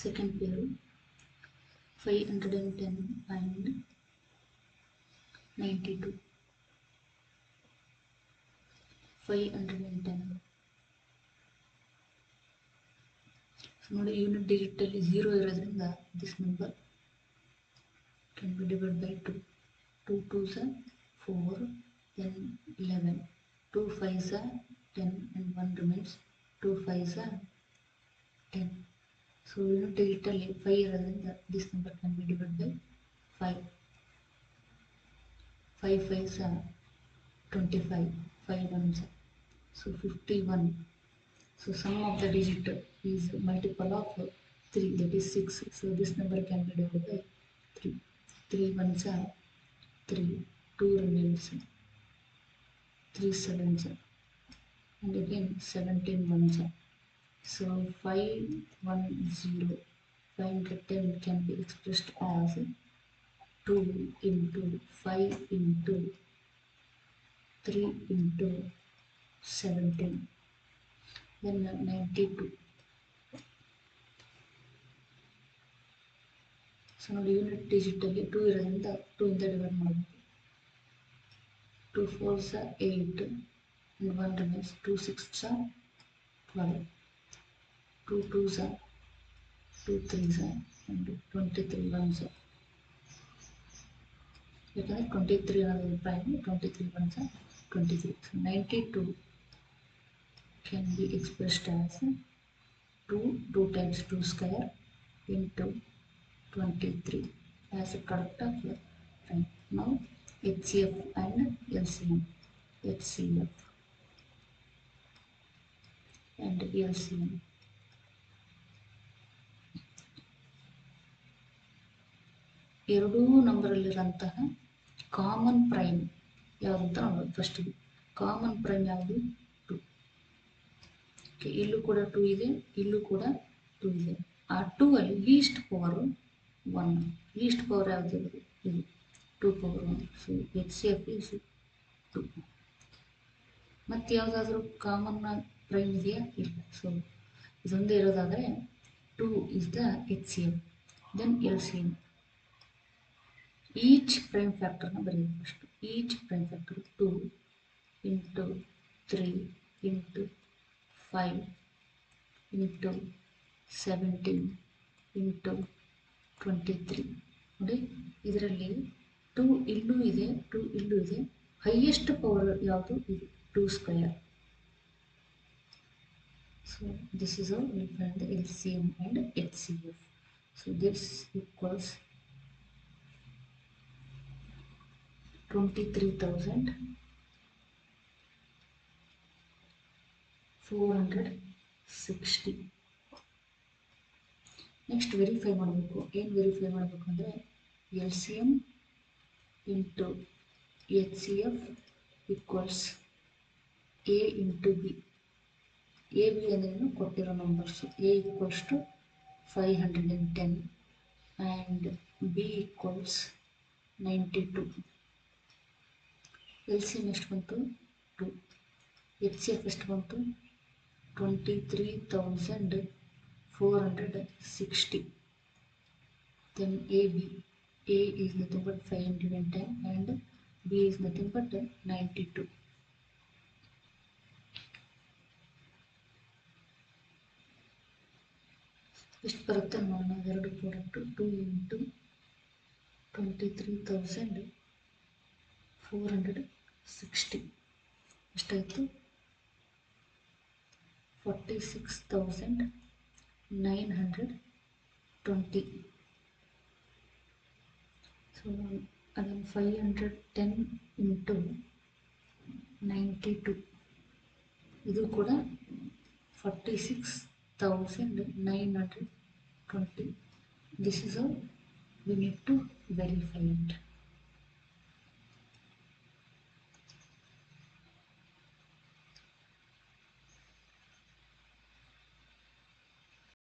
second pair 510 and 92. 510. So ನೋಡಿ unit digit ಅಲ್ಲಿ 0 ಇರೋದ್ರಿಂದ this number can be divided by 2. 2 2s are 4, then 11. 2 5s are 10 and 1 remains. 2 5s are 10. So unit digit ಅಲ್ಲಿ 5 ಇರೋದ್ರಿಂದ this number can be divided by 5. 5 5s are 25. 5 1s are so 51. So sum of the digit is multiple of 3, that is 6. So this number can be divided by 3. 3 1s are 3. 2 remains. 3 7s are, and again 17 1s are. So 510 510 can be expressed as 2 into 5 into 3 into 17. Then 92. So ನೋಡಿ unit digit ಅಲ್ಲಿ 2 ಇರೋದ್ರಿಂದ 2 ಇಂದ divide ಮಾಡಬೇಕು. 2 4s are 8 and 1 remains. 2 6s are 12. 2 2s are 2 3s are and 23 1s are. ಯಾಕಂದ್ರೆ 23 ಅನ್ನೋದು prime, 23 1s are 23. So 92 can be expressed as 2 times 2 square into 23 as a product of prime. Now HCF and LCM. HCF and LCM. ಎರಡೂ ನಂಬರಲ್ಲಿರುವಂತಹ common prime ಯಾವುದು ಅಂತ ನೋಡೋದು. First common prime ಯಾವುದು? 2. ಇಲ್ಲೂ ಕೂಡ 2 ಇದೆ, ಇಲ್ಲೂ ಕೂಡ 2 ಇದೆ. ಆ 2 ಅಲ್ಲಿ ಲೀಸ್ಟ್ ಪವರ್ 1. ಲೀಸ್ಟ್ ಪವರ್ ಯಾವುದು? ಇದು 2 ಪವರ್ 1. So HCF is 2. ಮತ್ತೆ ಯಾವುದಾದ್ರೂ ಕಾಮನ್ ಪ್ರೈಮ್ ಇದೆಯಾ? ಇಲ್ಲ. ಸೊ ಇದೊಂದೇ ಇರೋದಾದರೆ 2 is the HCF. Then LCM. Each prime ಫ್ಯಾಕ್ಟರ್ನ ಬರೆಯೋದು first. Each prime factor 2 into 3 into 5 into 17 into 23. ನೋಡಿ ಇದರಲ್ಲಿ 2 ಇಲ್ಲೂ ಇದೆ, 2 ಇಲ್ಲೂ ಇದೆ. ಹೈಯೆಸ್ಟ್ ಪವರ್ ಯಾವುದು? ಇದು 2 square. So this is how we find the LCM and HCF. So this equals 23,460. Next verify ಮಾಡಬೇಕು. ಏನು ವೆರಿಫೈ ಮಾಡಬೇಕು ಅಂದರೆ LCM into HCF equals A into B. A B ಅಂದ್ರೇನು? ಕೊಟ್ಟಿರೋ numbers. A equals to 510 and B equals 92. LCM ಎಷ್ಟು ಬಂತು? 2. HCF ಎಷ್ಟು ಬಂತು? 23,460. Then AB. A is nothing but 510 and B is nothing but 92. ಎಷ್ಟು ಬರುತ್ತೆ ನೋಡೋಣ. ಎರಡು ಪ್ರಾಡಕ್ಟು 2 ಇಂಟು 23,460 ಎಷ್ಟಾಯಿತು? 46,920. ಸೊ ಅದನ್ನು 510 ಇಂಟು 92, ಇದು ಕೂಡ 46,920. This is how we need to verify it.